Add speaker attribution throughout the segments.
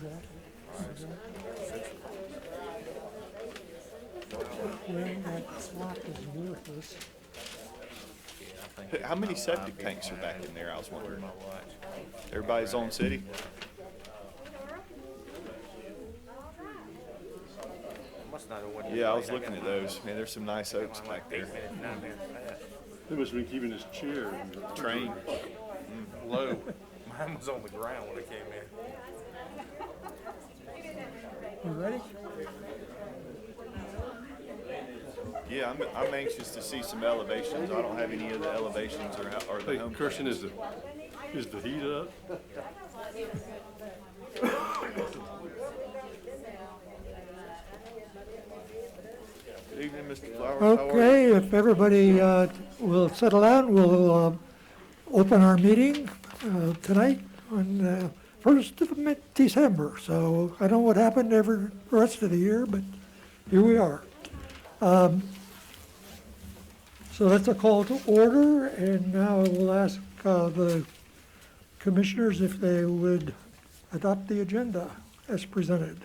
Speaker 1: Well, that slot is worthless.
Speaker 2: How many septic tanks are back in there, I was wondering? Everybody's on city? Yeah, I was looking at those. Man, there's some nice oaks back there.
Speaker 3: He must have been keeping his chair.
Speaker 2: Train.
Speaker 4: Low. Mine was on the ground when I came in.
Speaker 1: You ready?
Speaker 2: Yeah, I'm anxious to see some elevations. I don't have any of the elevations or the
Speaker 3: Hey,
Speaker 2: home.
Speaker 3: Christian, is the heat up?
Speaker 2: Good evening, Mr. Flowers. How are you?
Speaker 1: Okay, if everybody will settle down, we'll open our meeting tonight on the 1st of December. So I don't know what happened every rest of the year, but here we are. So that's a call to order, and now I will ask the commissioners if they would adopt the agenda as presented,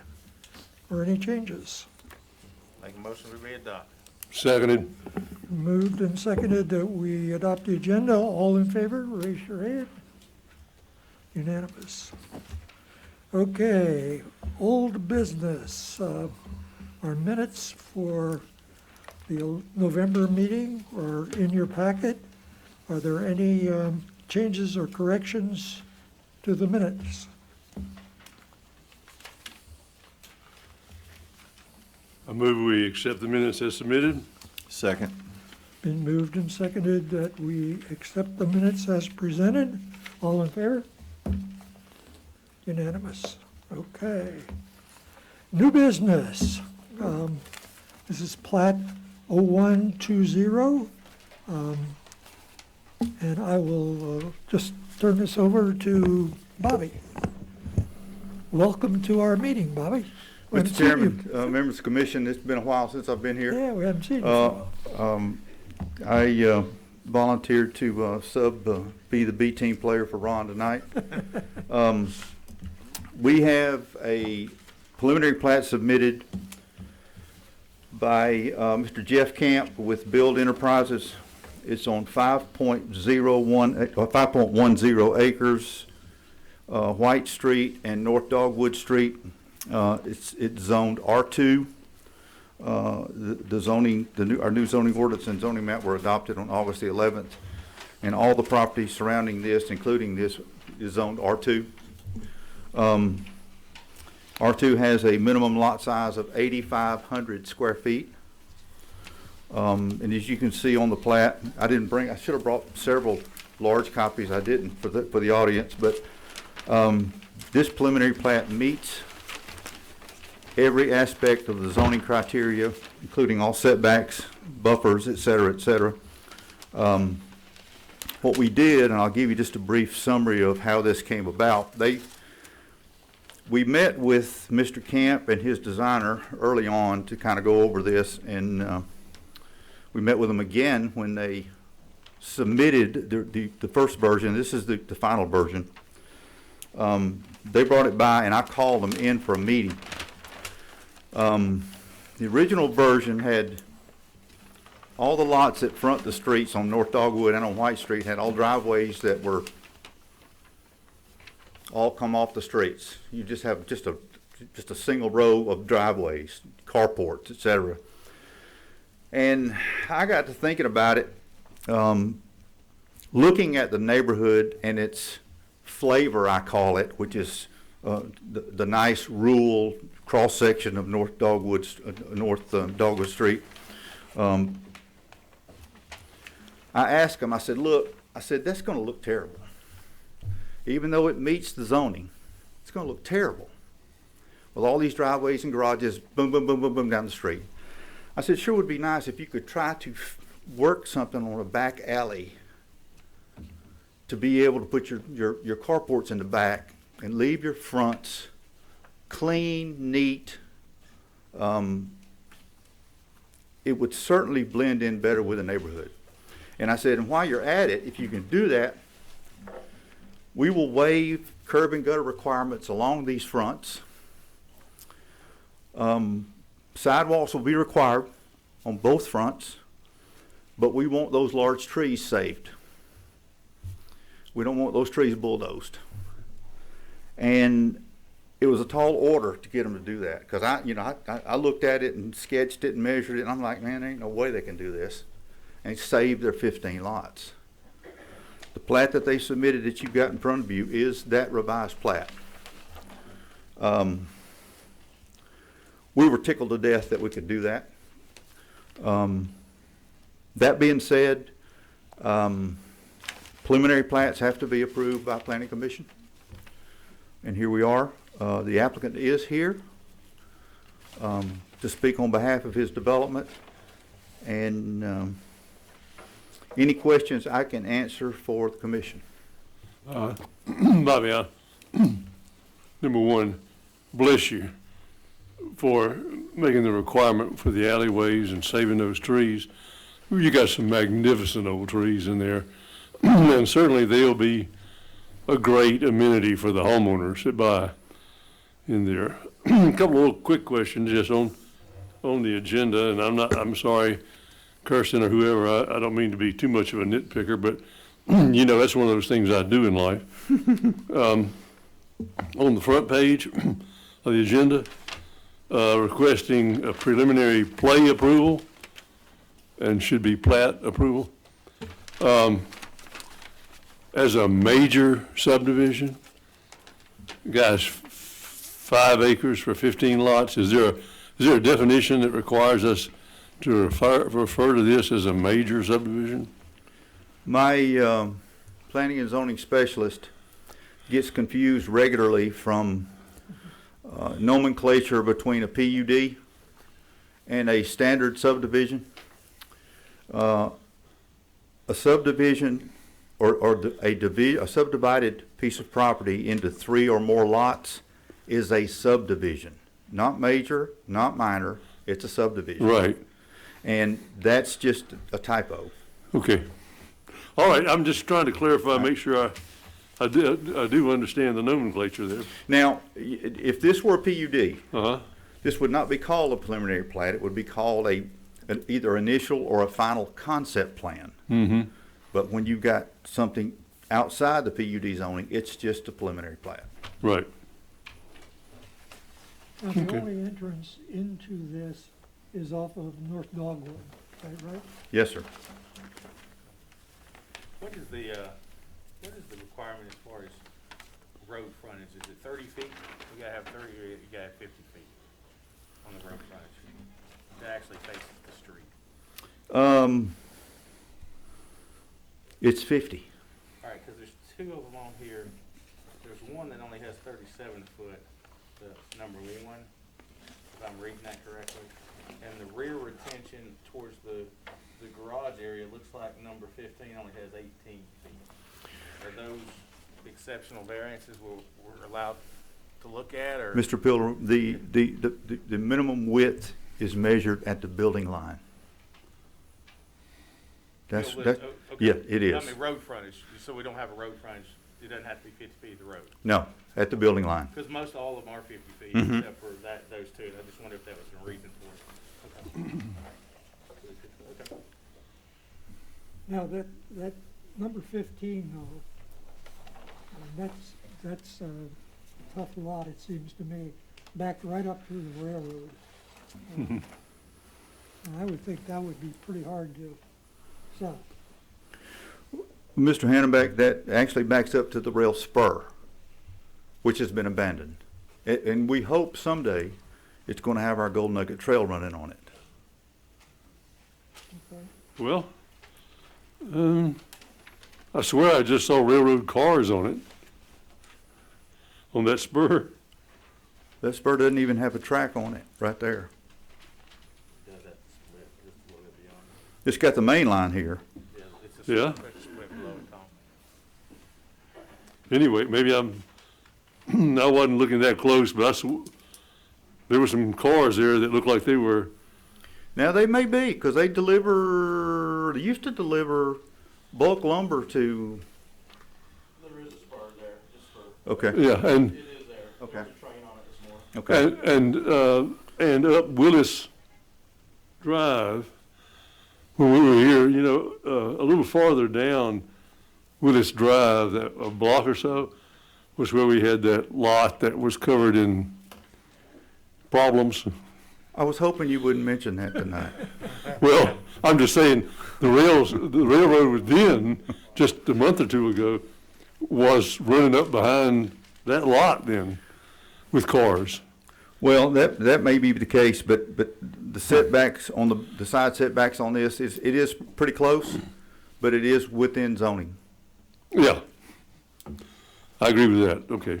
Speaker 1: or any changes.
Speaker 4: Make a motion to re-adopt.
Speaker 3: Seconded.
Speaker 1: Moved and seconded that we adopt the agenda. All in favor, raise your hand. Unanimous. Okay, old business. Our minutes for the November meeting are in your packet. Are there any changes or corrections to the minutes?
Speaker 3: I move we accept the minutes as submitted.
Speaker 2: Second.
Speaker 1: Been moved and seconded that we accept the minutes as presented. All in favor? Unanimous. Okay. New business. This is plat 0120. And I will just turn this over to Bobby. Welcome to our meeting, Bobby. We haven't
Speaker 5: Mr.
Speaker 1: seen
Speaker 5: Chairman,
Speaker 1: you.
Speaker 5: members of the commission, it's been a while since I've been here.
Speaker 1: Yeah, we haven't seen you.
Speaker 5: I volunteered to be the B team player for Ron tonight. We have a preliminary plat submitted by Mr. Jeff Camp with Build Enterprises. It's on 5.10 acres, White Street and North Dogwood Street. It's zoned R2. The zoning, our new zoning ordinance and zoning map were adopted on August the 11th, and all the property surrounding this, including this, is zoned R2. R2 has a minimum lot size of 8,500 square feet. And as you can see on the plat, I should have brought several large copies. I didn't for the audience, but this preliminary plat meets every aspect of the zoning criteria, including all setbacks, buffers, et cetera, et cetera. What we did, and I'll give you just a brief summary of how this came about. We met with Mr. Camp and his designer early on to kind of go over this, and we met with them again when they submitted the first version. This is the final version. They brought it by, and I called them in for a meeting. The original version had all the lots that front the streets on North Dogwood and on White Street had all driveways that were all come off the streets. You just have just a single row of driveways, carports, etc. And I got to thinking about it, looking at the neighborhood and its flavor, I call it, which is the nice rural cross section of North Dogwood Street. I asked him, I said, look, that's going to look terrible. Even though it meets the zoning, it's going to look terrible with all these driveways and garages, boom, boom, boom, boom, boom, down the street. I said, sure would be nice if you could try to work something on a back alley to be able to put your carports in the back and leave your fronts clean, neat. It would certainly blend in better with the neighborhood. And I said, and while you're at it, if you can do that, we will waive curb and gutter requirements along these fronts. Sidewalks will be required on both fronts, but we want those large trees saved. We don't want those trees bulldozed. And it was a tall order to get them to do that, because I looked at it and sketched it and measured it, and I'm like, man, there ain't no way they can do this. And save their 15 lots. The plat that they submitted that you've got in front of you is that revised plat. We were tickled to death that we could do that. That being said, preliminary plats have to be approved by Planning Commission. And here we are. The applicant is here to speak on behalf of his development. And any questions I can answer for the commission?
Speaker 3: Bobby, number one, bless you for making the requirement for the alleyways and saving those trees. You got some magnificent old trees in there, and certainly they'll be a great amenity for the homeowners that buy in there. A couple of little quick questions just on the agenda, and I'm sorry, Kirsten or whoever, I don't mean to be too much of a nitpicker, but that's one of those things I do in life. On the front page of the agenda, requesting a preliminary play approval, and should be plat approval. As a major subdivision, guys, 5 acres for 15 lots, is there a definition that requires us to refer to this as a major subdivision?
Speaker 5: My planning and zoning specialist gets confused regularly from nomenclature between a PUD and a standard subdivision. A subdivision a subdivided piece of property into 3 or more lots is a subdivision. Not major, not minor, it's a subdivision.
Speaker 3: Right.
Speaker 5: And that's just a typo.
Speaker 3: Okay. All right, I'm just trying to clarify, make sure I do understand the nomenclature there.
Speaker 5: Now, if this were a PUD,
Speaker 3: Uh-huh.
Speaker 5: this would not be called a preliminary plat. It would be called either initial or a final concept plan.
Speaker 3: Mm-hmm.
Speaker 5: But when you've got something outside the PUD zoning, it's just a preliminary plat.
Speaker 3: Right.
Speaker 1: Now, the
Speaker 3: Okay.
Speaker 1: only entrance into this is off of North Dogwood, is that right?
Speaker 5: Yes, sir.
Speaker 4: What is the requirement as far as road frontage? Is it 30 feet? You gotta have 30, or you gotta have 50 feet on the road frontage that actually faces the street?
Speaker 5: It's 50.
Speaker 4: All right, because there's 2 of them on here. There's one that only has 37 foot, the number 1, if I'm reading that correctly. And the rear retention towards the garage area looks like number 15 only has 18 feet. Are those exceptional variances we're allowed to look at, or?
Speaker 5: Mr. Pillar, the minimum width is measured at the building line. That's,
Speaker 4: Okay.
Speaker 5: yeah, it is.
Speaker 4: I mean, road frontage, so we don't have a road frontage, it doesn't have to be 50 feet of the road.
Speaker 5: No, at the building line.
Speaker 4: Because most all of them are 50 feet,
Speaker 5: Mhm.
Speaker 4: except for those 2. I just wondered if that was the reason for it. Okay. Okay.
Speaker 1: Now, that number 15 though, that's a tough lot, it seems to me, backed right up through the railroad. And I would think that would be pretty hard to sell.
Speaker 5: Mr. Hannenbeck, that actually backs up to the rail spur, which has been abandoned. And we hope someday it's going to have our Gold Nugget Trail running on it.
Speaker 1: Okay.
Speaker 3: Well, I swear I just saw railroad cars on it, on that spur.
Speaker 5: That spur doesn't even have a track on it, right there.
Speaker 4: Does that split just a little bit beyond?
Speaker 5: It's got the main line here.
Speaker 4: Yeah, it's a
Speaker 3: Yeah.
Speaker 4: split below the top.
Speaker 3: Anyway, maybe I wasn't looking that close, but there were some cars there that looked like they were,
Speaker 5: Now, they may be, because they used to deliver bulk lumber to,
Speaker 4: There is a spur there, just for
Speaker 5: Okay,
Speaker 3: Yeah, and,
Speaker 4: It is there.
Speaker 5: Okay.
Speaker 4: There was a train on it this morning.
Speaker 5: okay.
Speaker 3: and up Willis Drive, when we were here, you know, a little farther down Willis Drive, that a block or so, was where we had that lot that was covered in problems.
Speaker 5: I was hoping you wouldn't mention that tonight.
Speaker 3: Well, I'm just saying, the railroad was then, just a month or two ago, was running up behind that lot then with cars.
Speaker 5: Well, that may be the case, but the setbacks on the side setbacks on this it is pretty close, but it is within zoning.
Speaker 3: Yeah. I agree with that, okay.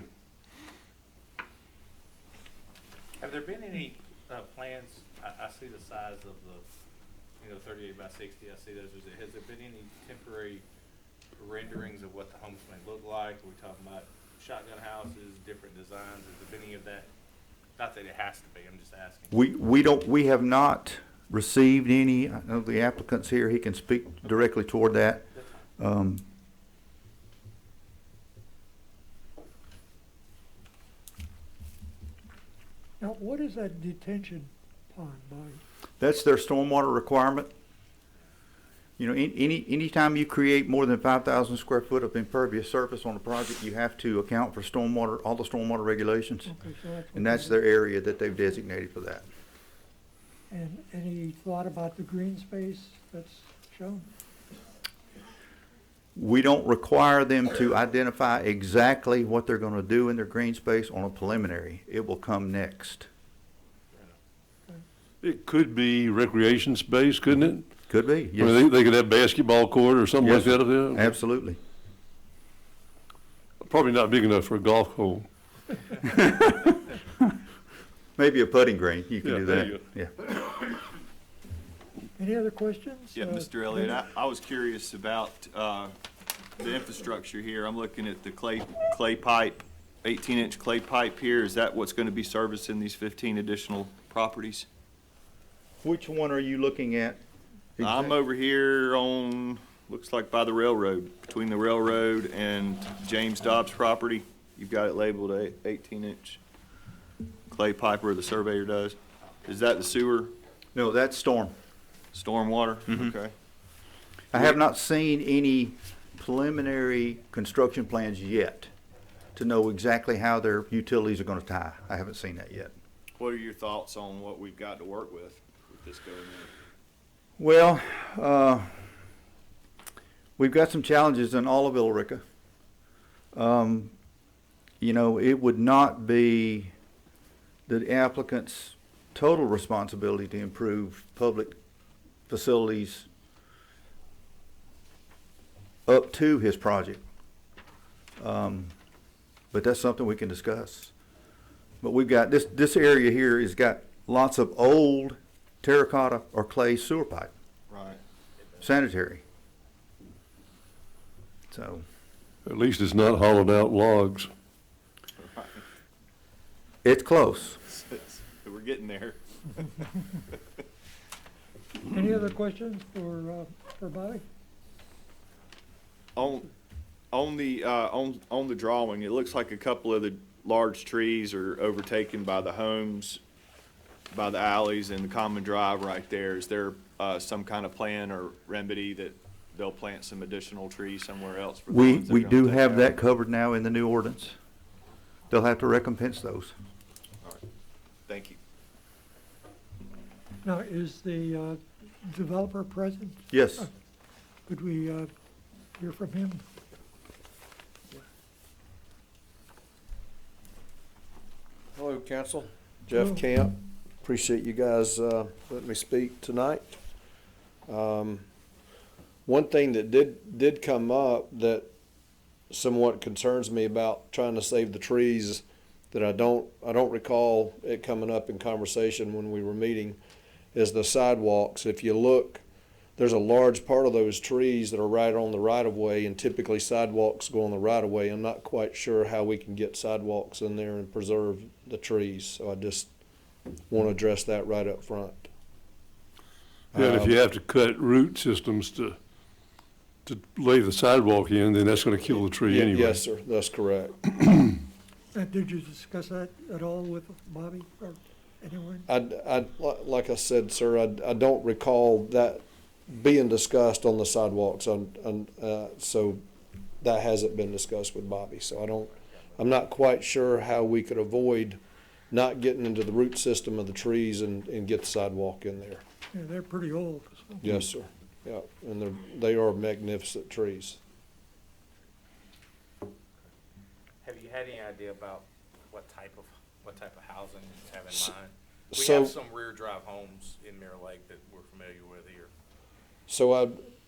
Speaker 4: Have there been any plans, I see the size of the, 38 by 60, I see those. Has there been any temporary renderings of what the homes may look like? Are we talking about shotgun houses, different designs? Has there been any of that? Not that it has to be, I'm just asking.
Speaker 5: We have not received any. I know the applicant's here, he can speak directly toward that.
Speaker 1: Now, what is that detention pond, Bonnie?
Speaker 5: That's their stormwater requirement. You know, anytime you create more than 5,000 square foot of impervious surface on a project, you have to account for stormwater, all the stormwater regulations.
Speaker 1: Okay, so that's.
Speaker 5: And that's their area that they've designated for that.
Speaker 1: And any thought about the green space that's shown?
Speaker 5: We don't require them to identify exactly what they're gonna do in their green space on a preliminary. It will come next.
Speaker 3: It could be recreation space, couldn't it?
Speaker 5: Could be,
Speaker 3: I mean,
Speaker 5: yes,
Speaker 3: they could have basketball court or something like
Speaker 5: Yes,
Speaker 3: that up there.
Speaker 5: absolutely.
Speaker 3: Probably not big enough for a golf hole.
Speaker 5: Maybe a putting green, you can
Speaker 3: Yeah,
Speaker 5: do
Speaker 3: there
Speaker 5: that,
Speaker 3: you
Speaker 5: yeah.
Speaker 1: Any other questions?
Speaker 2: Yeah, Mr. Elliott, I was curious about, the infrastructure here. I'm looking at the clay pipe, 18-inch clay pipe here. Is that what's gonna be servicing these 15 additional properties?
Speaker 5: Which one are you looking at?
Speaker 2: I'm over here on, looks like by the railroad, between the railroad and James Dobbs property. You've got it labeled 18-inch clay pipe where the surveyor does. Is that the sewer,
Speaker 5: No, that's storm.
Speaker 2: stormwater? Okay.
Speaker 5: I have not seen any preliminary construction plans yet to know exactly how their utilities are gonna tie. I haven't seen that yet.
Speaker 2: What are your thoughts on what we've got to work with this going in?
Speaker 5: Well, we've got some challenges in all of Illarica. You know, it would not be the applicant's total responsibility to improve public facilities up to his project. But that's something we can discuss. But we've got, this area here has got lots of old terracotta or clay sewer pipe,
Speaker 2: Right.
Speaker 5: sanitary. So,
Speaker 3: At least it's not hollowed out logs.
Speaker 5: it's close.
Speaker 2: We're getting there.
Speaker 1: Any other questions for Bobby?
Speaker 2: On the drawing, it looks like a couple of the large trees are overtaken by the homes, by the alleys and the common drive right there. Is there some kind of plan or remedy that they'll plant some additional trees somewhere else? For the
Speaker 5: We,
Speaker 2: ones they're
Speaker 5: we
Speaker 2: gonna
Speaker 5: do
Speaker 2: take
Speaker 5: have
Speaker 2: out?
Speaker 5: that covered now in the new ordinance. They'll have to recompense those.
Speaker 2: Thank you.
Speaker 1: Now, is the developer present?
Speaker 5: Yes.
Speaker 1: Could we hear from him?
Speaker 6: Hello, council.
Speaker 1: Hello.
Speaker 6: Jeff Camp. Appreciate you guys letting me speak tonight. One thing that did come up that somewhat concerns me about trying to save the trees that I don't recall it coming up in conversation when we were meeting is the sidewalks. If you look, there's a large part of those trees that are right on the right of way, and typically sidewalks go on the right of way. I'm not quite sure how we can get sidewalks in there and preserve the trees, so I just want to address that right up front.
Speaker 3: Yeah, and if you have to cut root systems to lay the sidewalk in, then that's gonna kill the tree anyway.
Speaker 6: Yes, sir, that's correct.
Speaker 1: Did you discuss that at all with Bobby or anyone?
Speaker 6: Like I said, sir, I don't recall that being discussed on the sidewalks, so that hasn't been discussed with Bobby, so I'm not quite sure how we could avoid not getting into the root system of the trees and get the sidewalk in there.
Speaker 1: Yeah, they're pretty old, so.
Speaker 6: Yes, sir, yeah, and they are magnificent trees.
Speaker 4: Have you had any idea about what type of housing you have in mind? We
Speaker 6: So-
Speaker 4: have some rear drive homes in Mirror Lake that we're familiar with here.
Speaker 6: So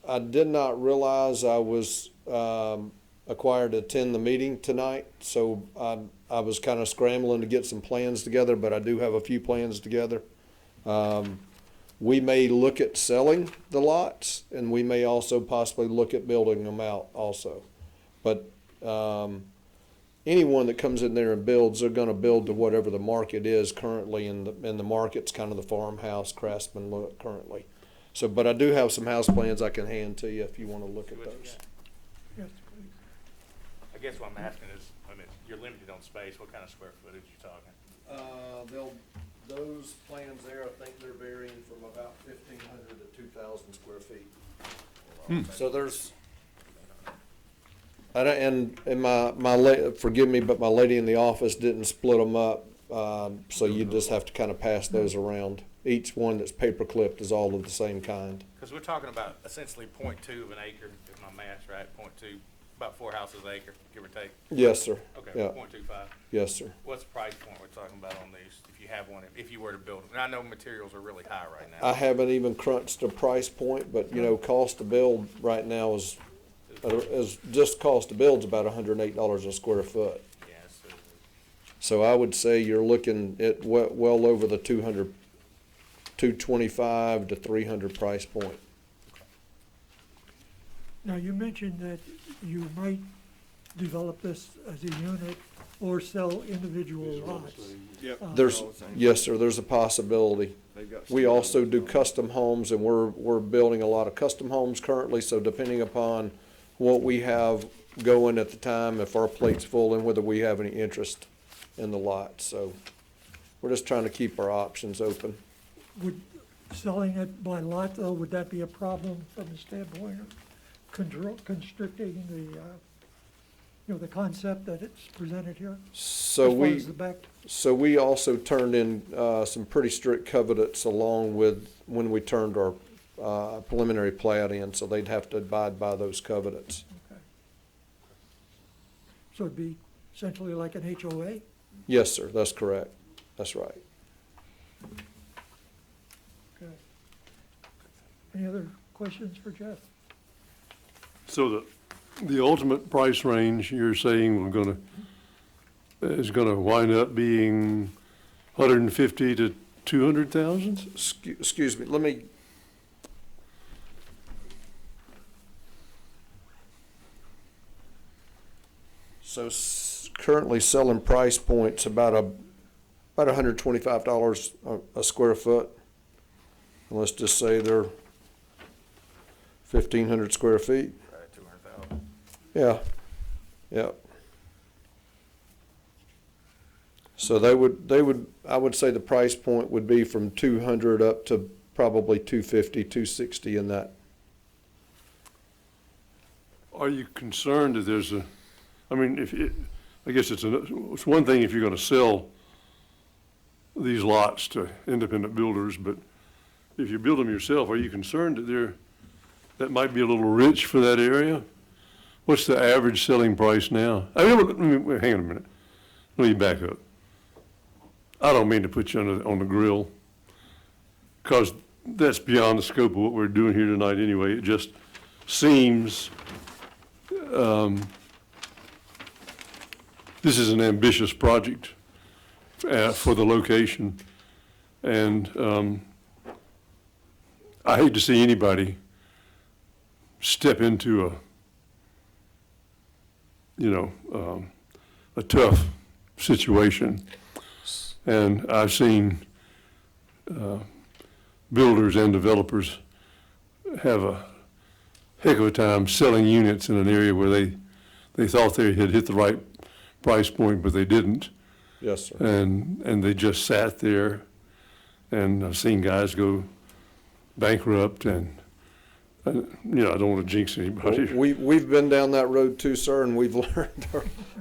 Speaker 6: I did not realize I was acquired to attend the meeting tonight, so I was kind of scrambling to get some plans together, but I do have a few plans together. We may look at selling the lots, and we may also possibly look at building them out also. But anyone that comes in there and builds, they're gonna build to whatever the market is currently, and the market's kind of the farmhouse craftsman look currently. So, but I do have some house plans I can hand to you if you wanna look
Speaker 4: See
Speaker 6: at
Speaker 4: what you
Speaker 6: those.
Speaker 4: got.
Speaker 1: Yes, please.
Speaker 4: I guess what I'm asking is, I mean, you're limited on space, what kind of square footage you talking?
Speaker 6: Those plans there, I think they're varying from about 1,500 to 2,000 square feet. So there's, forgive me, but my lady in the office didn't split them up, so you just have to kind of pass those around. Each one that's paper clipped is all of the same kind.
Speaker 4: Because we're talking about essentially 0.2 of an acre, if my math's right, 0.2, about 4 houses an acre, give or take.
Speaker 6: Yes, sir.
Speaker 4: Okay,
Speaker 6: Yeah.
Speaker 4: 0.25.
Speaker 6: Yes, sir.
Speaker 4: What's the price point we're talking about on these, if you have one, if you were to build them? And I know materials are really high right now.
Speaker 6: I haven't even crunched a price point, but cost to build right now is just cost to build's about $108 a square foot.
Speaker 4: Yes.
Speaker 6: So I would say you're looking at well over the 225 to 300 price point.
Speaker 1: Now, you mentioned that you might develop this as a unit or sell individual lots.
Speaker 2: Yep.
Speaker 6: Yes, sir, there's a possibility. We also do custom homes, and we're building a lot of custom homes currently, so depending upon what we have going at the time, if our plate's full, and whether we have any interest in the lot, so we're just trying to keep our options open.
Speaker 1: Would selling it by lot, though, would that be a problem from the standpoint of constricting the concept that it's presented here?
Speaker 6: So
Speaker 1: As far
Speaker 6: we.
Speaker 1: as the back,
Speaker 6: So we also turned in some pretty strict covenants along with when we turned our preliminary plat in, so they'd have to abide by those covenants.
Speaker 1: okay. So it'd be essentially like an HOA?
Speaker 6: Yes, sir, that's correct. That's right.
Speaker 1: Okay. Any other questions for Jeff?
Speaker 3: So the ultimate price range you're saying is gonna wind up being 150 to 200,000?
Speaker 6: Excuse me, let me. So currently selling price points about $125 a square foot. And let's just say they're 1,500 square feet.
Speaker 4: Right at 200,000.
Speaker 6: Yeah, yeah. So they would, I would say the price point would be from 200 up to probably 250, 260 in that.
Speaker 3: Are you concerned that there's I guess it's one thing if you're gonna sell these lots to independent builders, but if you build them yourself, are you concerned that that might be a little rich for that area? What's the average selling price now? Hang on a minute. Let me back up. I don't mean to put you on the grill, because that's beyond the scope of what we're doing here tonight anyway. It just seems this is an ambitious project for the location, and I hate to see anybody step into a tough situation. And I've seen builders and developers have a heck of a time selling units in an area where they thought they had hit the right price point, but they didn't.
Speaker 6: Yes, sir.
Speaker 3: And they just sat there, and I've seen guys go bankrupt, and, I don't want to jinx anybody.
Speaker 6: We've been down that road too, sir, and we've learned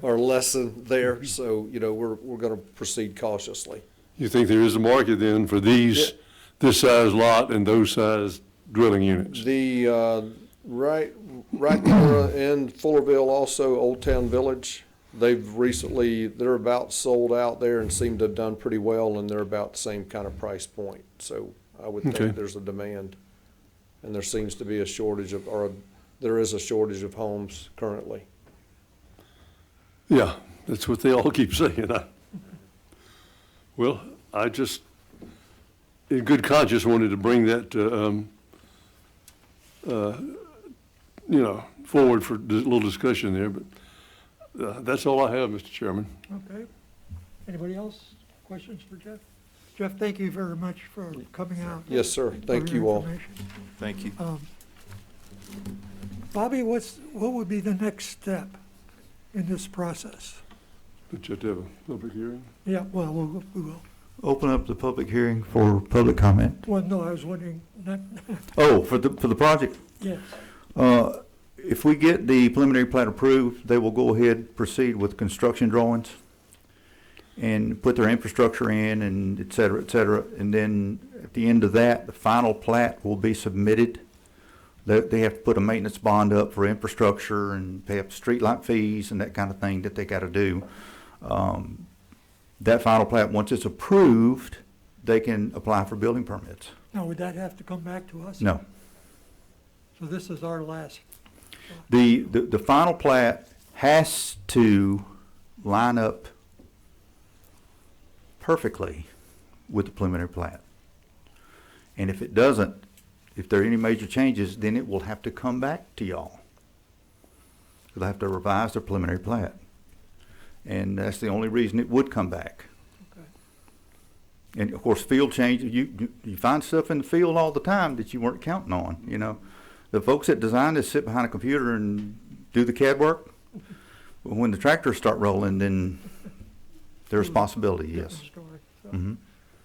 Speaker 6: our lesson there, so, we're gonna proceed cautiously.
Speaker 3: You think there is a market then for this size lot and those size dwelling units?
Speaker 6: The, right there in Fullerville, also Old Town Village, they're about sold out there and seem to have done pretty well, and they're about the same kind of price point. So I would
Speaker 3: Okay.
Speaker 6: think there's a demand, and there seems to be there is a shortage of homes currently.
Speaker 3: Yeah, that's what they all keep saying. Well, I just, in good conscience, wanted to bring that, forward for a little discussion there, but that's all I have, Mr. Chairman.
Speaker 1: Okay. Anybody else? Questions for Jeff? Jeff, thank you very much for coming out.
Speaker 6: Yes, sir. Thank
Speaker 1: for your
Speaker 6: you all.
Speaker 1: information.
Speaker 2: Thank you.
Speaker 1: Bobby, what would be the next step in this process?
Speaker 3: But you have to have a public hearing.
Speaker 1: Yeah, well, we will.
Speaker 5: Open up the public hearing for public comment.
Speaker 1: Well, no, I was wondering, not,
Speaker 5: Oh, for the project?
Speaker 1: yes.
Speaker 5: If we get the preliminary plat approved, they will go ahead, proceed with construction drawings and put their infrastructure in and et cetera, et cetera. And then at the end of that, the final plat will be submitted. They have to put a maintenance bond up for infrastructure and pay up streetlight fees and that kind of thing that they gotta do. That final plat, once it's approved, they can apply for building permits.
Speaker 1: Now, would that have to come back to us?
Speaker 5: No.
Speaker 1: So this is our last,
Speaker 5: The final plat has to line up perfectly with the preliminary plat. And if it doesn't, if there are any major changes, then it will have to come back to y'all. They'll have to revise their preliminary plat. And that's the only reason it would come back.
Speaker 1: okay.
Speaker 5: And of course, field changes, you find stuff in the field all the time that you weren't counting on, The folks that design this sit behind a computer and do the CAD work. But when the tractors start rolling, then their responsibility, yes.
Speaker 1: Different story, so.
Speaker 5: Mhm.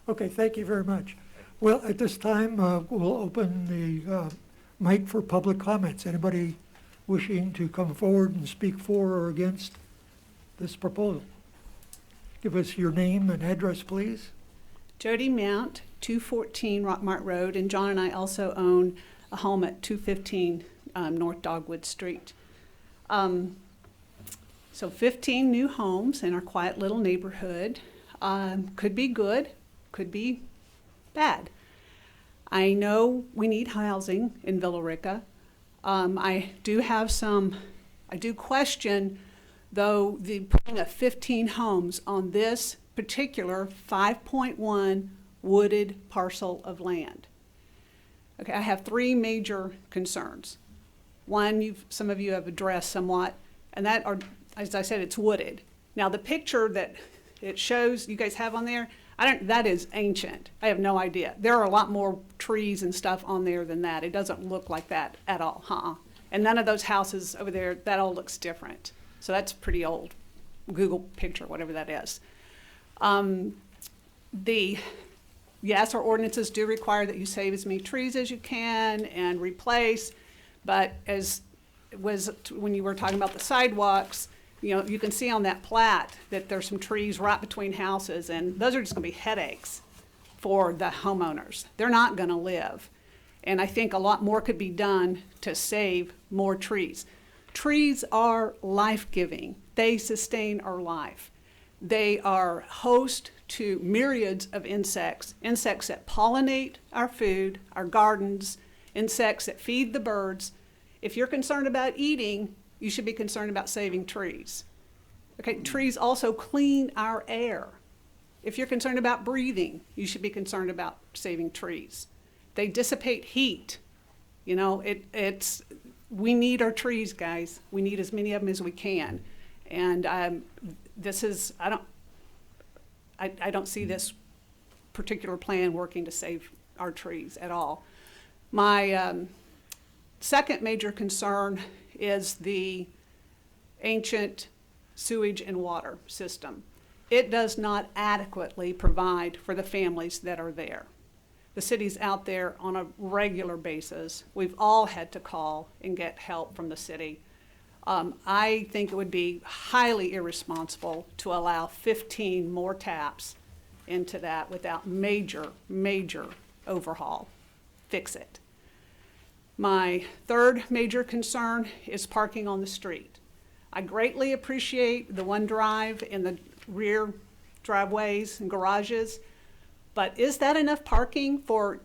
Speaker 1: Okay, thank you very much. Well, at this time, we'll open the mic for public comments. Anybody wishing to come forward and speak for or against this proposal? Give us your name and address, please.
Speaker 7: Jody Mount, 214 Rockmart Road, and John and I also own a home at 215 North Dogwood Street. So 15 new homes in our quiet little neighborhood. Could be good, could be bad. I know we need housing in Villa Rica. I do question, though, the putting of 15 homes on this particular 5.1 wooded parcel of land. Okay, I have three major concerns. One, some of you have addressed somewhat, and that are, as I said, it's wooded. Now, the picture that it shows you guys have on there, that is ancient. I have no idea. There are a lot more trees and stuff on there than that. It doesn't look like that at all, And none of those houses over there, that all looks different. So that's pretty old Google picture, whatever that is. Yes, our ordinances do require that you save as many trees as you can and replace, but when you were talking about the sidewalks, you can see on that plat that there's some trees right between houses, and those are just gonna be headaches for the homeowners. They're not gonna live. And I think a lot more could be done to save more trees. Trees are life-giving. They sustain our life. They are host to myriads of insects that pollinate our food, our gardens, insects that feed the birds. If you're concerned about eating, you should be concerned about saving trees. Okay, trees also clean our air. If you're concerned about breathing, you should be concerned about saving trees. They dissipate heat. We need our trees, guys. We need as many of them as we can. And I don't see this particular plan working to save our trees at all. My second major concern is the ancient sewage and water system. It does not adequately provide for the families that are there. The city's out there on a regular basis. We've all had to call and get help from the city. I think it would be highly irresponsible to allow 15 more taps into that without major overhaul. Fix it. My third major concern is parking on the street. I greatly appreciate the OneDrive in the rear driveways and garages, but is that enough parking for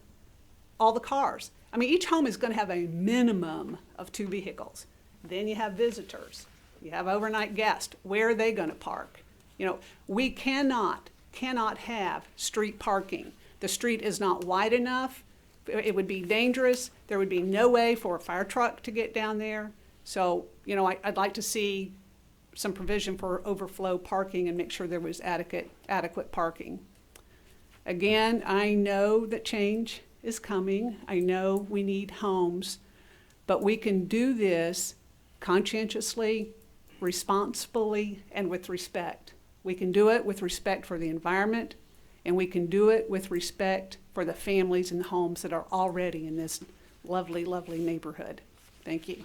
Speaker 7: all the cars? I mean, each home is going to have a minimum of 2 vehicles. Then you have visitors. You have overnight guests. Where are they going to park? You know, we cannot have street parking. The street is not wide enough. It would be dangerous. There would be no way for a fire truck to get down there. So, you know, I'd like to see some provision for overflow parking and make sure there was adequate parking. Again, I know that change is coming. I know we need homes, but we can do this conscientiously, responsibly, and with respect. We can do it with respect for the environment, and we can do it with respect for the families and homes that are already in this lovely, lovely neighborhood. Thank you.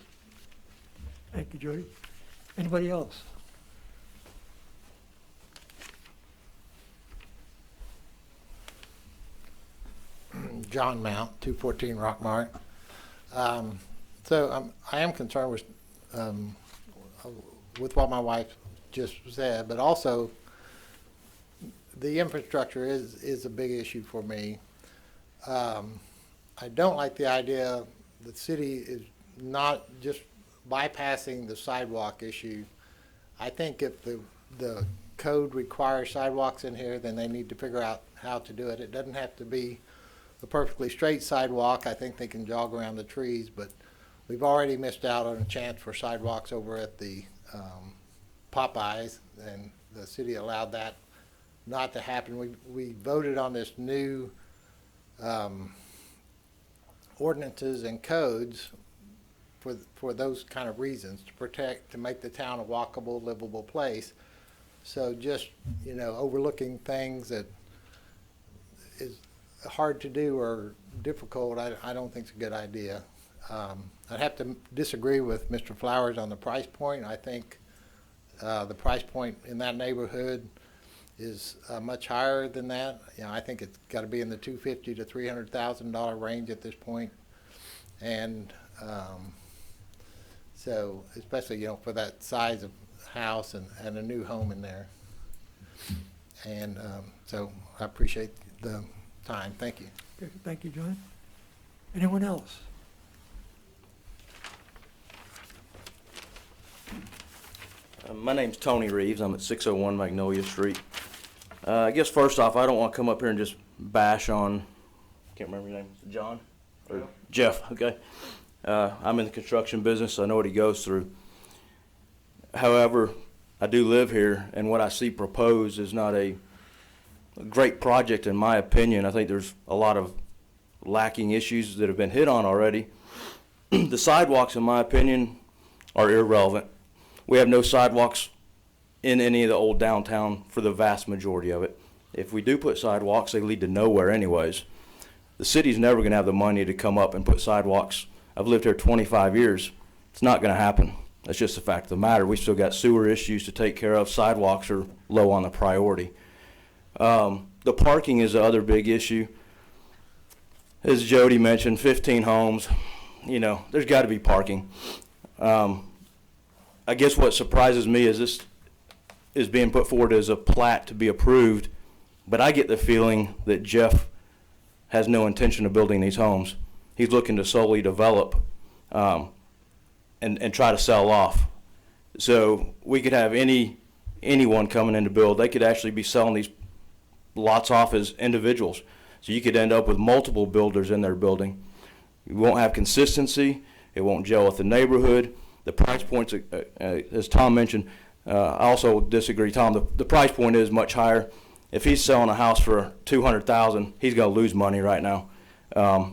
Speaker 1: Thank you, Jody. Anybody else?
Speaker 8: John Mount, 214 Rockmart. I am concerned with what my wife just said, but also the infrastructure is a big issue for me. I don't like the idea the city is not just bypassing the sidewalk issue. I think if the code requires sidewalks in here, then they need to figure out how to do it. It doesn't have to be a perfectly straight sidewalk. I think they can jog around the trees, but we've already missed out on a chance for sidewalks over at the Popeyes, and the city allowed that not to happen. We voted on this new ordinances and codes for those kind of reasons, to make the town a walkable, livable place. So just, you know, overlooking things that is hard to do or difficult, I don't think it's a good idea. I'd have to disagree with Mr. Flowers on the price point. I think the price point in that neighborhood is much higher than that. You know, I think it's got to be in the $250,000 to $300,000 range at this point. And so, especially, you know, for that size of house and a new home in there. And so I appreciate the time. Thank you.
Speaker 1: Okay, thank you, John. Anyone else?
Speaker 9: My name's Tony Reeves. I'm at 601 Magnolia Street. I guess first off, I don't want to come up here and just bash on, can't remember your name, is it John? Or Jeff, okay. I'm in the construction business, so I know what he goes through. However, I do live here, and what I see proposed is not a great project in my opinion. I think there's a lot of lacking issues that have been hit on already. The sidewalks, in my opinion, are irrelevant. We have no sidewalks in any of the old downtown for the vast majority of it. If we do put sidewalks, they lead to nowhere anyways. The city's never going to have the money to come up and put sidewalks. I've lived here 25 years. It's not going to happen. That's just a fact of the matter. We still got sewer issues to take care of. Sidewalks are low on the priority. The parking is the other big issue. As Jody mentioned, 15 homes. You know, there's got to be parking. I guess what surprises me is this is being put forward as a plat to be approved, but I get the feeling that Jeff has no intention of building these homes. He's looking to solely develop and try to sell off. So we could have anyone coming in to build. They could actually be selling these lots off as individuals. So you could end up with multiple builders in their building. You won't have consistency. It won't gel with the neighborhood. The price points, as Tom mentioned, I also disagree, Tom. The price point is much higher. If he's selling a house for $200,000, he's going to lose money right now.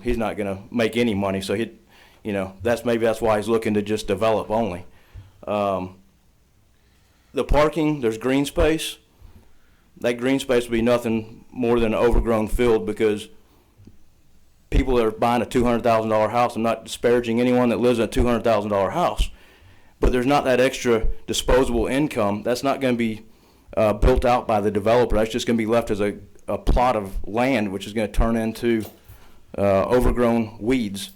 Speaker 9: He's not going to make any money. So maybe that's why he's looking to just develop only. the parking, there's green space. That green space would be nothing more than an overgrown field because people that are buying a $200,000 house, I'm not disparaging anyone that lives in a $200,000 house, but there's not that extra disposable income. That's not going to be built out by the developer. That's just going to be left as a plot of land, which is going to turn into overgrown weeds.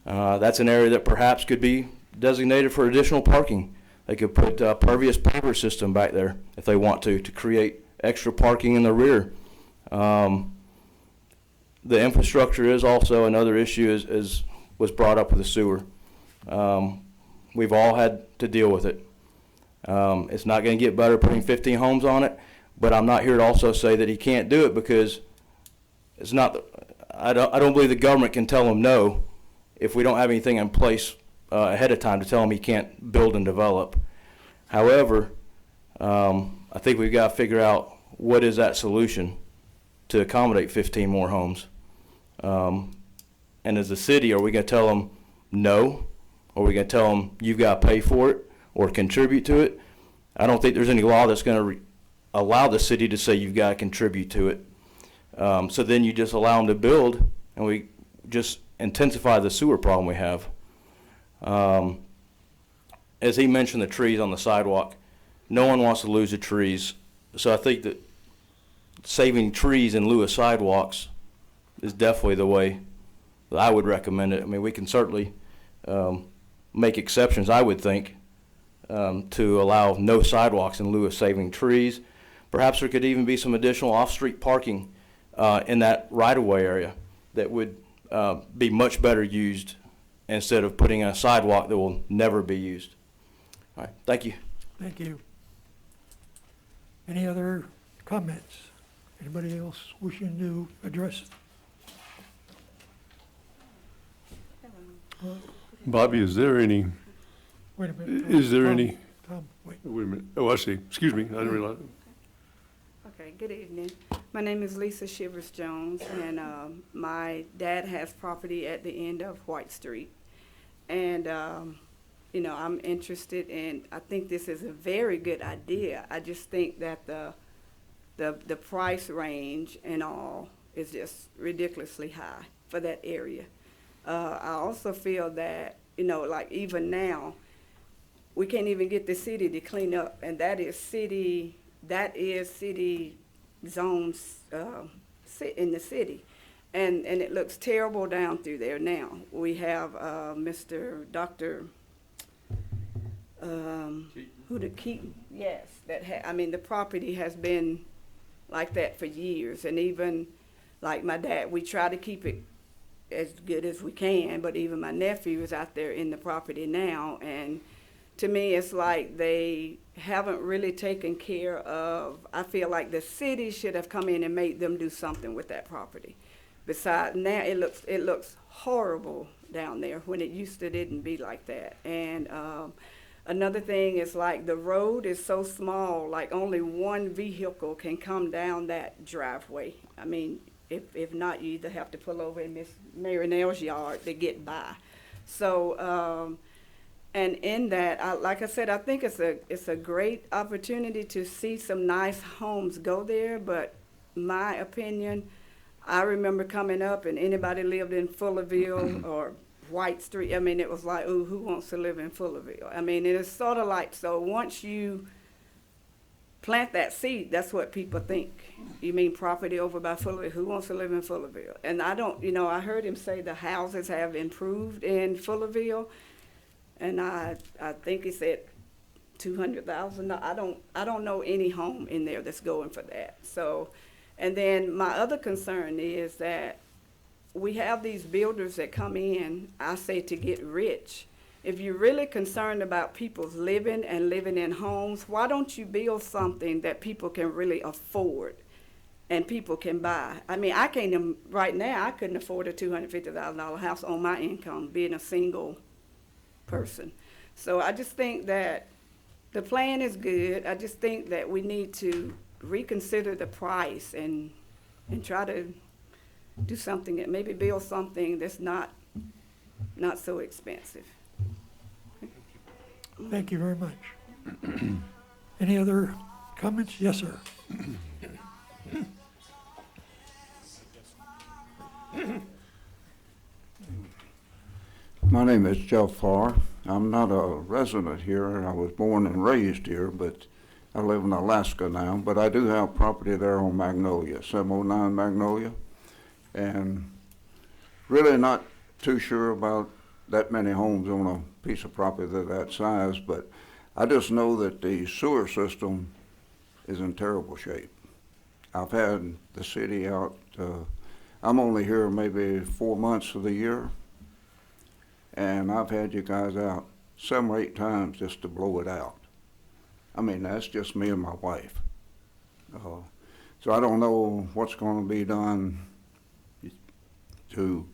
Speaker 9: That's an area that perhaps could be designated for additional parking. They could put a pervious paver system back there if they want to create extra parking in the rear. The infrastructure is also another issue, as was brought up with the sewer. We've all had to deal with it. It's not going to get better putting 15 homes on it, but I'm not here to also say that he can't do it because it's not. I don't believe the government can tell him no if we don't have anything in place ahead of time to tell him he can't build and develop. However, I think we've got to figure out what is that solution to accommodate 15 more homes. And as a city, are we going to tell them no? Or are we going to tell them you've got to pay for it or contribute to it? I don't think there's any law that's going to allow the city to say you've got to contribute to it. So then you just allow them to build, and we just intensify the sewer problem we have. As he mentioned, the trees on the sidewalk, no one wants to lose the trees. So I think that saving trees in lieu of sidewalks is definitely the way that I would recommend it. I mean, we can certainly make exceptions, I would think, to allow no sidewalks in lieu of saving trees. Perhaps there could even be some additional off-street parking in that right-of-way area that would be much better used instead of putting a sidewalk that will never be used. All right, thank you.
Speaker 1: Thank you. Any other comments? Anybody else wishing to address?
Speaker 3: Bobby, is there any,
Speaker 1: Wait a minute.
Speaker 3: is there
Speaker 1: Tom,
Speaker 3: any,
Speaker 1: Tom, wait.
Speaker 3: wait a minute, oh, I see, excuse me, I didn't realize.
Speaker 10: Okay, good evening. My name is Lisa Shivers Jones, and my dad has property at the end of White Street. And, you know, I'm interested in, I think this is a very good idea. I just think that the price range and all is just ridiculously high for that area. I also feel that, you know, like even now, we can't even get the city to clean up, and that is city zones in the city. And it looks terrible down through there now. We have Dr. Keaton, yes, I mean, the property has been like that for years, and even like my dad, we try to keep it as good as we can, but even my nephew is out there in the property now, and to me, it's like they haven't really taken care of, I feel like the city should have come in and made them do something with that property. Besides, now it looks horrible down there when it used to didn't be like that. And another thing is like the road is so small, like only one vehicle can come down that driveway. I mean, if not, you either have to pull over in Miss Marinelle's yard to get by. So, and in that, like I said, I think it's a great opportunity to see some nice homes go there, but my opinion, I remember coming up and anybody lived in Fullerville or White Street, I mean, it was like, ooh, who wants to live in Fullerville? I mean, it is sort of like, so once you plant that seed, that's what people think. You mean property over by Fullerville, who wants to live in Fullerville? And I don't, you know, I heard him say the houses have improved in Fullerville, and I think he said 200,000. I don't know any home in there that's going for that. So, and then my other concern is that we have these builders that come in, I say, to get rich. If you're really concerned about people's living and living in homes, why don't you build something that people can really afford and people can buy? I mean, I can't, right now, I couldn't afford a $250,000 house on my income, being a single person. So I just think that the plan is good. I just think that we need to reconsider the price and try to do something, that maybe build something that's not so expensive.
Speaker 1: Thank you very much. Any other comments? Yes, sir.
Speaker 11: My name is Jeff Farr. I'm not a resident here. I was born and raised here, but I live in Alaska now. But I do have property there on Magnolia, 709 Magnolia. And really not too sure about that many homes on a piece of property that size, but I just know that the sewer system is in terrible shape. I've had the city out, I'm only here maybe 4 months of the year, and I've had you guys out 7 or 8 times just to blow it out. I mean, that's just me and my wife. So I don't know what's going to be done to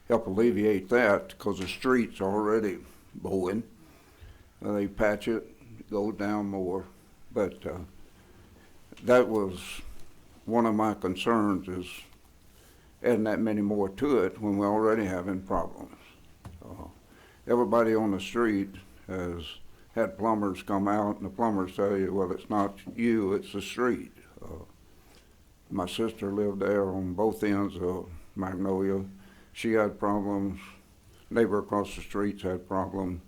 Speaker 11: help alleviate that, because the street's already bowing. They patch it, go down more, but that was one of my concerns, is adding that many more to it when we're already having problems. Everybody on the street has had plumbers come out, and the plumbers tell you, well, it's not you, it's the street. My sister lived there on both ends of Magnolia. She had problems. Neighbor across the street's had problems.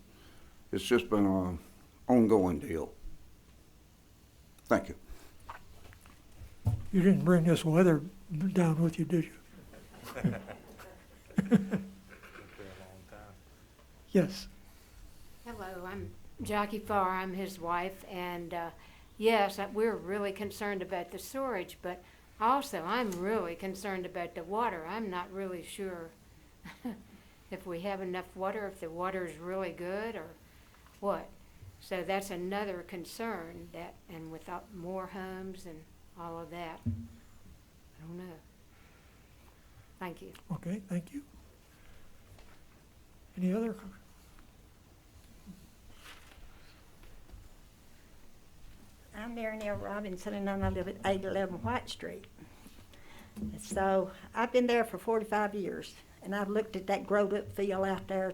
Speaker 11: It's just been an ongoing deal. Thank you.
Speaker 1: You didn't bring this weather down with you, did you? Yes.
Speaker 12: Hello, I'm Jackie Farr. I'm his wife, and yes, we're really concerned about the storage, but also I'm really concerned about the water. I'm not really sure if we have enough water, if the water is really good or what. So that's another concern, that, and without more homes and all of that, I don't know. Thank you.
Speaker 1: Okay, thank you. Any other?
Speaker 13: I'm Marinelle Robinson, and I live at 811 White Street. So I've been there for 45 years, and I've looked at that growed up field out there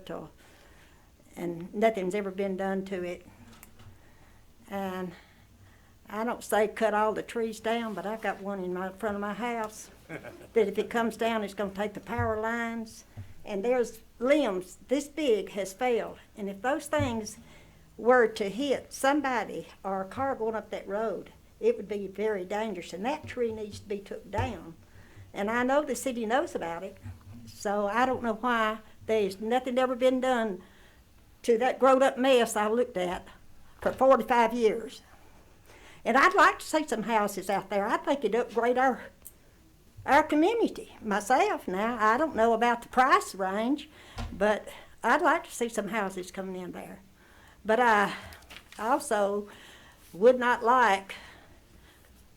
Speaker 13: and nothing's ever been done to it. And I don't say cut all the trees down, but I've got one in front of my house that if it comes down, it's going to take the power lines. And there's limbs this big has failed. And if those things were to hit somebody or a car going up that road, it would be very dangerous. And that tree needs to be took down. And I know the city knows about it, so I don't know why there's nothing ever been done to that growed up mess I looked at for 45 years. And I'd like to see some houses out there. I think it'd upgrade our community. Myself now, I don't know about the price range, but I'd like to see some houses coming in there. But I also would not like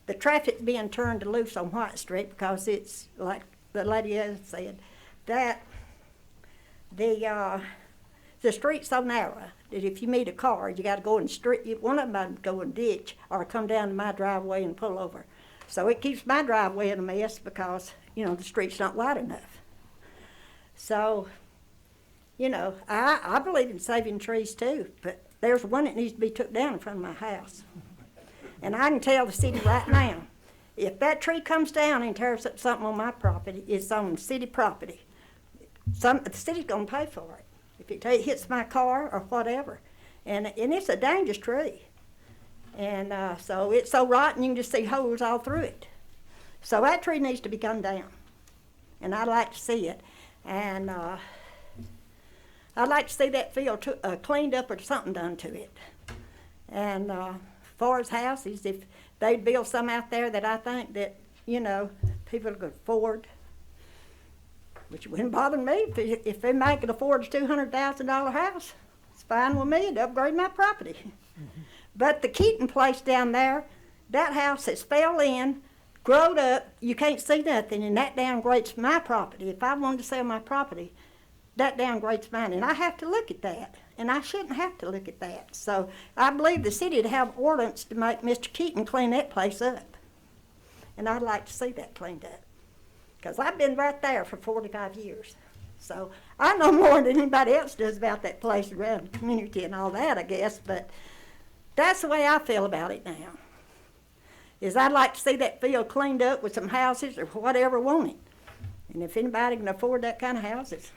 Speaker 13: the traffic being turned loose on White Street, because it's like the lady has said, that the street's so narrow that if you meet a car, you got to go in street. One of them go in ditch or come down to my driveway and pull over. So it keeps my driveway in a mess because, the street's not wide enough. So, I believe in saving trees too, but there's one that needs to be took down in front of my house. And I can tell the city right now, if that tree comes down and tears up something on my property, it's on city property. The city's gonna pay for it. If it hits my car or whatever. And it's a dangerous tree. And so it's so rotten you can just see holes all through it. So that tree needs to be come down. And I'd like to see it. And I'd like to see that field cleaned up or something done to it. And far as houses, if they'd build some out there that I think that, people could afford, which wouldn't bother me if they could afford a $200,000 house. It's fine with me. It'd upgrade my property. Mm-hmm. But the Keaton place down there, that house has fell in, growed up, you can't see nothing, and that downgrades my property. If I wanted to sell my property, that downgrades mine, and I have to look at that. And I shouldn't have to look at that. So I believe the city would have ordinance to make Mr. Keaton clean that place up. And I'd like to see that cleaned up. Because I've been right there for 45 years. So I know more than anybody else does about that place around the community and all that, I guess. But That's the way I feel about it now. Is I'd like to see that field cleaned up with some houses or whatever want it. And if anybody can afford that kind of houses,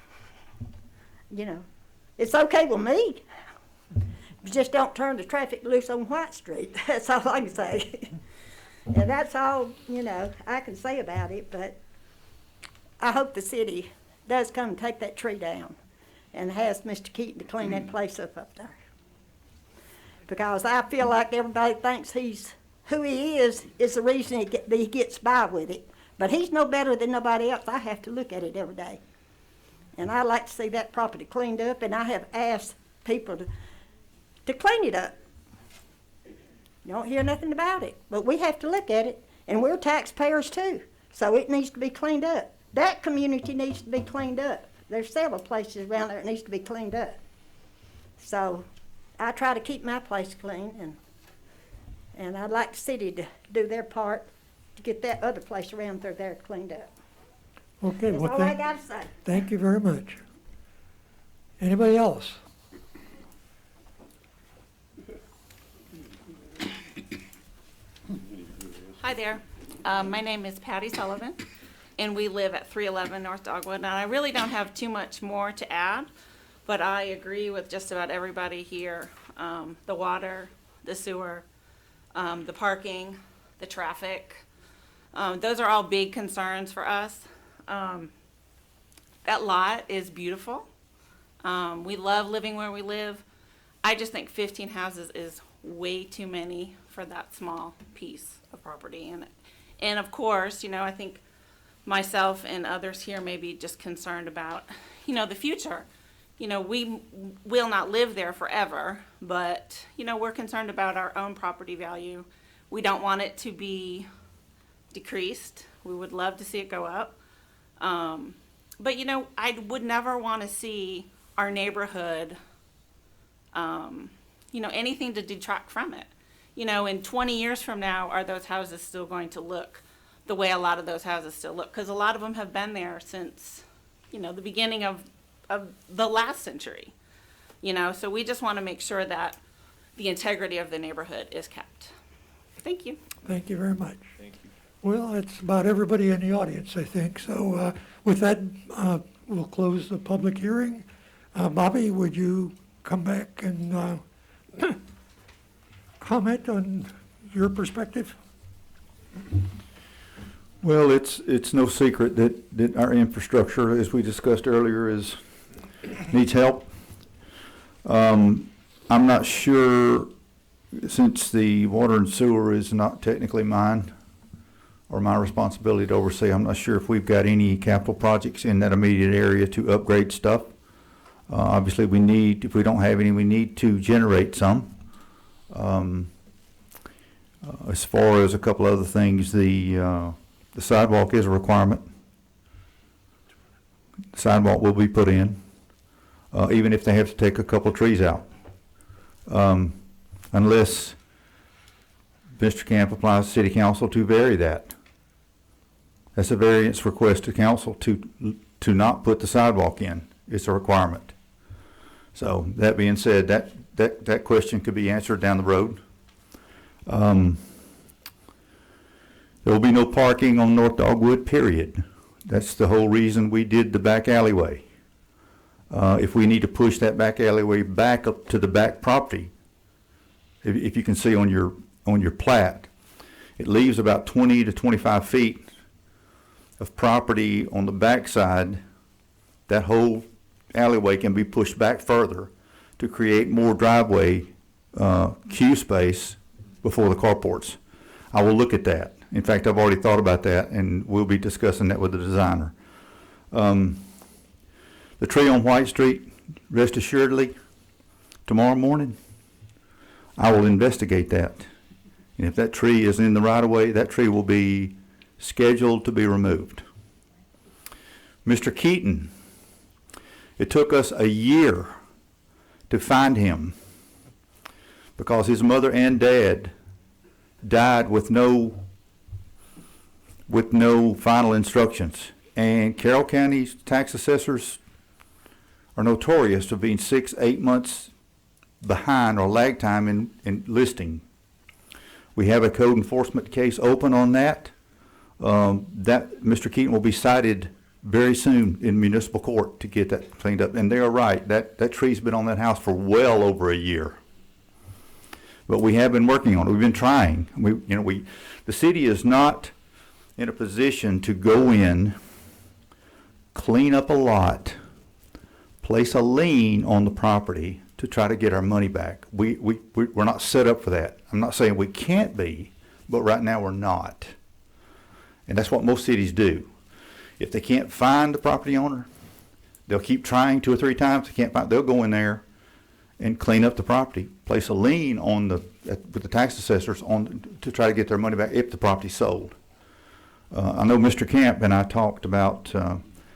Speaker 13: it's okay with me. Just don't turn the traffic loose on White Street. That's all I can say. And that's all, I can say about it, but I hope the city does come and take that tree down and has Mr. Keaton to clean that place up there. Because I feel like everybody thinks who he is the reason he gets by with it. But he's no better than nobody else. I have to look at it every day. And I like to see that property cleaned up, and I have asked people to clean it up. You don't hear nothing about it, but we have to look at it, and we're taxpayers too, so it needs to be cleaned up. That community needs to be cleaned up. There's several places around there that needs to be cleaned up. So I try to keep my place clean, and I'd like the city to do their part to get that other place around there cleaned up.
Speaker 1: Okay,
Speaker 13: That's
Speaker 1: well,
Speaker 13: all I gotta say.
Speaker 1: thank you very much. Anybody else?
Speaker 14: Hi there. My name is Patty Sullivan, and we live at 311 North Dogwood. And I really don't have too much more to add, but I agree with just about everybody here. The water, the sewer, the parking, the traffic. Those are all big concerns for us. That lot is beautiful. We love living where we live. I just think 15 houses is way too many for that small piece of property. And of course, I think myself and others here may be just concerned about, the future. We will not live there forever, but, we're concerned about our own property value. We don't want it to be decreased. We would love to see it go up. But, I would never want to see our neighborhood, anything to detract from it. In 20 years from now, are those houses still going to look the way a lot of those houses still look? Because a lot of them have been there since, the beginning of the last century. So we just want to make sure that the integrity of the neighborhood is kept. Thank you.
Speaker 1: Thank you very much.
Speaker 2: Thank you.
Speaker 1: Well, that's about everybody in the audience, I think. So with that, we'll close the public hearing. Bobby, would you come back and comment on your perspective?
Speaker 5: Well, it's no secret that our infrastructure, as we discussed earlier, needs help. I'm not sure, since the water and sewer is not technically mine or my responsibility to oversee, I'm not sure if we've got any capital projects in that immediate area to upgrade stuff. Obviously, if we don't have any, we need to generate some. As far as a couple other things, the sidewalk is a requirement. The sidewalk will be put in, even if they have to take a couple trees out. Unless Mr. Camp applies to City Council to vary that. That's a variance request to council to not put the sidewalk in. It's a requirement. So that being said, that question could be answered down the road. There will be no parking on North Dogwood, period. That's the whole reason we did the back alleyway. If we need to push that back alleyway back up to the back property, if you can see on your plat, it leaves about 20 to 25 feet of property on the back side. That whole alleyway can be pushed back further to create more driveway queue space before the carports. I will look at that. In fact, I've already thought about that, and we'll be discussing that with the designer. The tree on White Street, rest assuredly, tomorrow morning, I will investigate that. And if that tree is in the right-of-way, that tree will be scheduled to be removed. Mr. Keaton, it took us a year to find him because his mother and dad died with no final instructions. And Carroll County's tax assessors are notorious for being 6-8 months behind or lag time in listing. We have a code enforcement case open on that. That Mr. Keaton will be cited very soon in municipal court to get that cleaned up. And they are right, that tree's been on that house for well over a year. But we have been working on it. We've been trying. The city is not in a position to go in, clean up a lot, place a lien on the property to try to get our money back. We're not set up for that. I'm not saying we can't be, but right now we're not. And that's what most cities do. If they can't find the property owner, they'll keep trying 2 or 3 times. They can't find, they'll go in there and clean up the property, place a lien on with the tax assessors to try to get their money back if the property's sold. I know Mr. Camp and I talked about,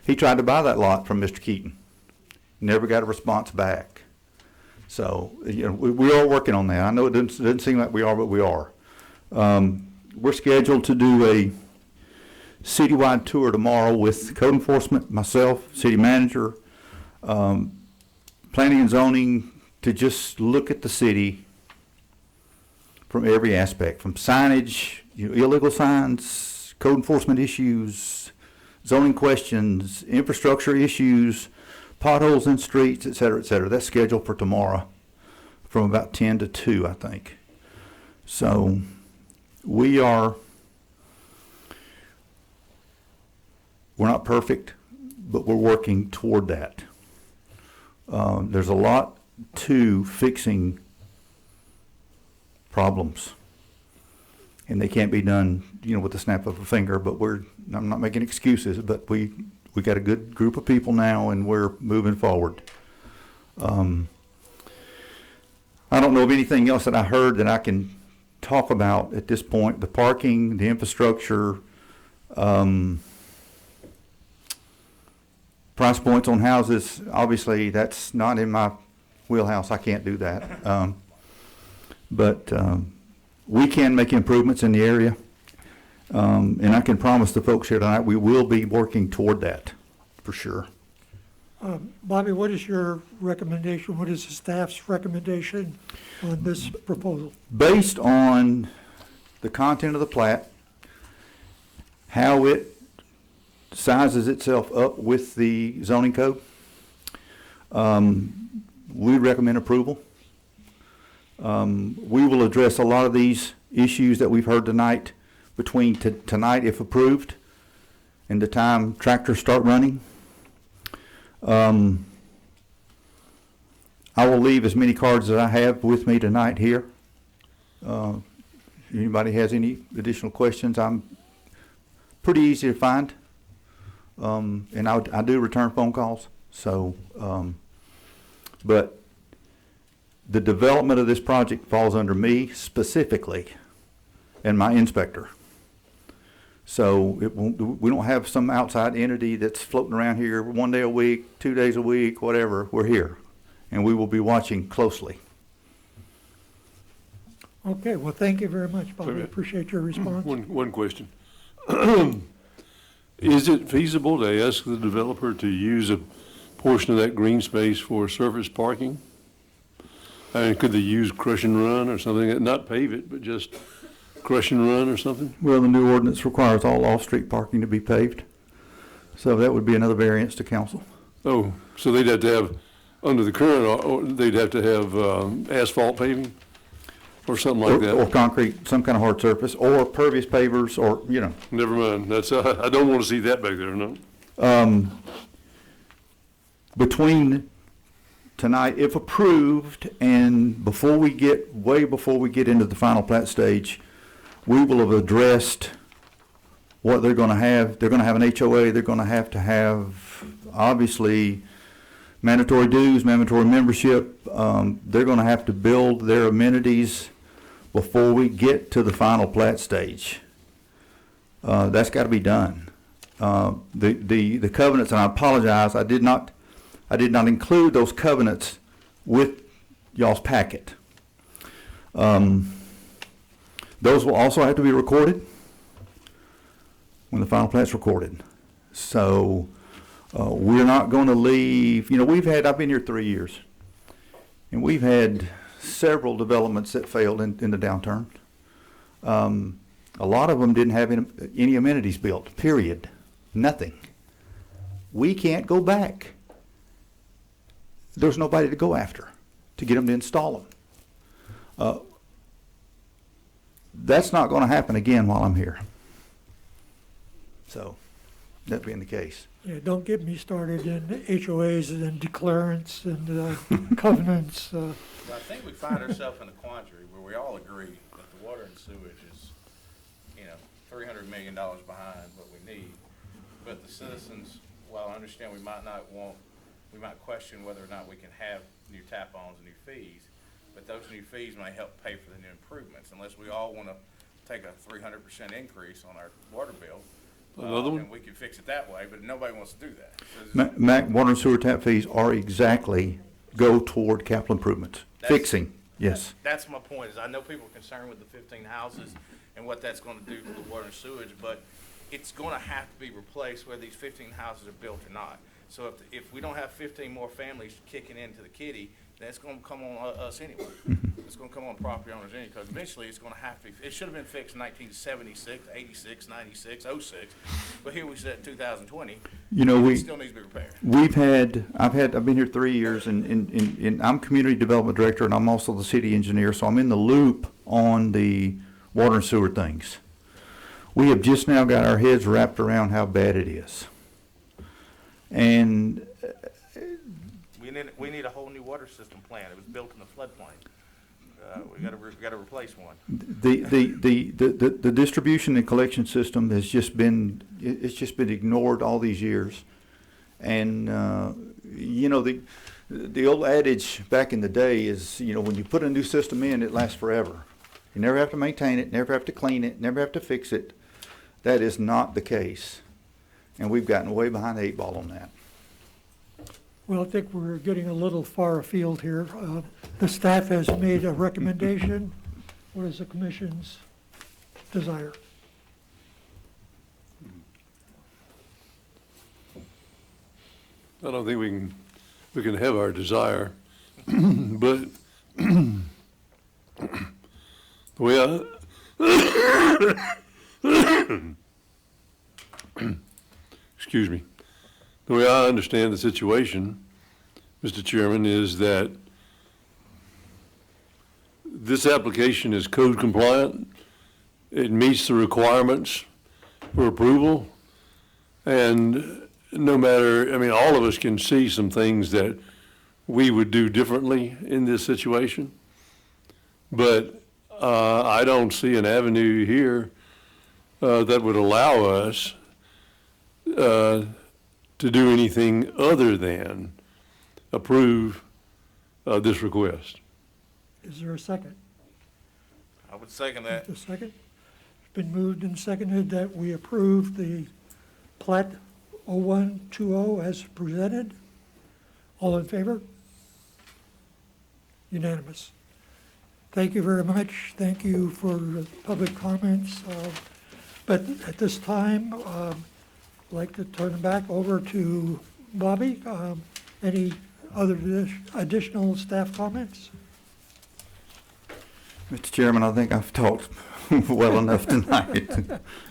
Speaker 5: he tried to buy that lot from Mr. Keaton. Never got a response back. So, we are working on that. I know it doesn't seem like we are, but we are. We're scheduled to do a citywide tour tomorrow with code enforcement, myself, city manager, planning and zoning, to just look at the city from every aspect, from signage, illegal signs, code enforcement issues, zoning questions, infrastructure issues, potholes in streets, et cetera, et cetera. That's scheduled for tomorrow from about 10 to 2, I think. So we're not perfect, but we're working toward that. There's a lot to fixing problems, and they can't be done, with the snap of a finger. But I'm not making excuses, but we got a good group of people now, and we're moving forward. I don't know of anything else that I heard that I can talk about at this point. The parking, the infrastructure, price points on houses, obviously that's not in my wheelhouse. I can't do that. But we can make improvements in the area. And I can promise the folks here tonight, we will be working toward that, for sure.
Speaker 1: Bobby, what is your recommendation? What is the staff's recommendation on this proposal?
Speaker 5: Based on the content of the plat, how it sizes itself up with the zoning code, we recommend approval. We will address a lot of these issues that we've heard tonight between tonight, if approved, and the time tractors start running. I will leave as many cards as I have with me tonight here. If anybody has any additional questions, I'm pretty easy to find. And I do return phone calls. So, but the development of this project falls under me specifically and my inspector. So we don't have some outside entity that's floating around here 1 day a week, 2 days a week, whatever. We're here, and we will be watching closely.
Speaker 1: Okay, well, thank you very much, Bobby.
Speaker 3: Okay.
Speaker 1: Appreciate your response.
Speaker 3: One question. Is it feasible to ask the developer to use a portion of that green space for surface parking? I mean, could they use crush and run or something, not pave it, but just crush and run or something?
Speaker 5: Well, the new ordinance requires all off-street parking to be paved. So that would be another variance to council.
Speaker 3: Oh, so they'd have to have, under the current, or they'd have to have asphalt paving or something like that?
Speaker 5: Or concrete, some kind of hard surface, or pervious pavers, or,
Speaker 3: Never mind. That's, I don't want to see that back there, no.
Speaker 5: Between tonight, if approved, and way before we get into the final plat stage, we will have addressed what they're gonna have. They're gonna have an HOA, they're gonna have, obviously, mandatory dues, mandatory membership. They're gonna have to build their amenities before we get to the final plat stage. That's gotta be done. The covenants, and I apologize, I did not include those covenants with y'all's packet. Those will also have to be recorded when the final plat's recorded. So we're not going to leave, I've been here 3 years, and we've had several developments that failed in the downturn. A lot of them didn't have any amenities built, period. Nothing. We can't go back. There's nobody to go after to get them to install them. That's not going to happen again while I'm here. So, that being the case.
Speaker 1: Yeah, don't get me started in HOAs and declarants and covenants.
Speaker 4: Well, I think we find ourselves in a quandary where we all agree that the water and sewage is, $300 million behind what we need. But the citizens, while I understand we might question whether or not we can have new tap-ons and new fees, but those new fees may help pay for the new improvements, unless we all want to take a 300% increase on our water bill.
Speaker 3: Another one?
Speaker 4: And we can fix it that way, but nobody wants to do that. So
Speaker 5: Mac, water and sewer tap fees are exactly go toward capital improvements. Fixing, yes.
Speaker 4: That's my point, is I know people are concerned with the 15 houses and what that's going to do to the water and sewage, but it's going to have to be replaced whether these 15 houses are built or not. So if we don't have 15 more families kicking into the kitty, then it's going to come on us anyway. It's going to come on property owners anyway, because eventually it's going to have to be, it should have been fixed in 1976, 86, 96, 06, but here we sit in 2020. It still needs to be repaired.
Speaker 5: I've been here 3 years, and I'm community development director, and I'm also the city engineer, so I'm in the loop on the water and sewer things. We have just now got our heads wrapped around how bad it is. And
Speaker 4: We need a whole new water system plan. It was built in the floodplain. We got to replace one.
Speaker 5: the distribution and collection system has just been ignored all these years. And the old adage back in the day is, when you put a new system in, it lasts forever. You never have to maintain it, never have to clean it, never have to fix it. That is not the case. And we've gotten way behind the 8 ball on that.
Speaker 1: Well, I think we're getting a little far afield here. The staff has made a recommendation. What is the commission's desire?
Speaker 3: I don't think we can have our desire, but the way excuse me, the way I understand the situation, Mr. Chairman, is that this application is code compliant. It meets the requirements for approval. And no matter, all of us can see some things that we would do differently in this situation. But I don't see an avenue here that would allow us to do anything other than approve this request.
Speaker 1: Is there a second?
Speaker 4: I would second that.
Speaker 1: A second? It's been moved and seconded that we approve the plat 0120 as presented. All in favor? Unanimous. Thank you very much. Thank you for the public comments. But at this time, I'd like to turn it back over to Bobby. Any other additional staff comments?
Speaker 5: Mr. Chairman, I think I've talked well enough tonight.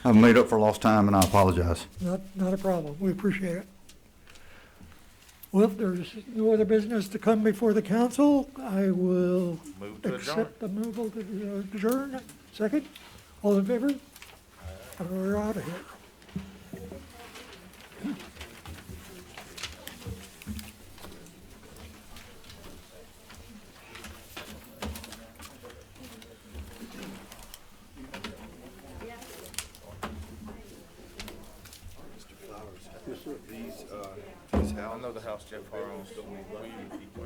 Speaker 5: I've made up for lost time, and I apologize.
Speaker 1: Not a problem. We appreciate it. Well, if there's no other business to come before the council, I will
Speaker 4: Move to adjourn.
Speaker 1: accept the move to adjourn. Second? All in favor? We're out of here.
Speaker 2: These
Speaker 4: I know the house Jeff Harlan owns.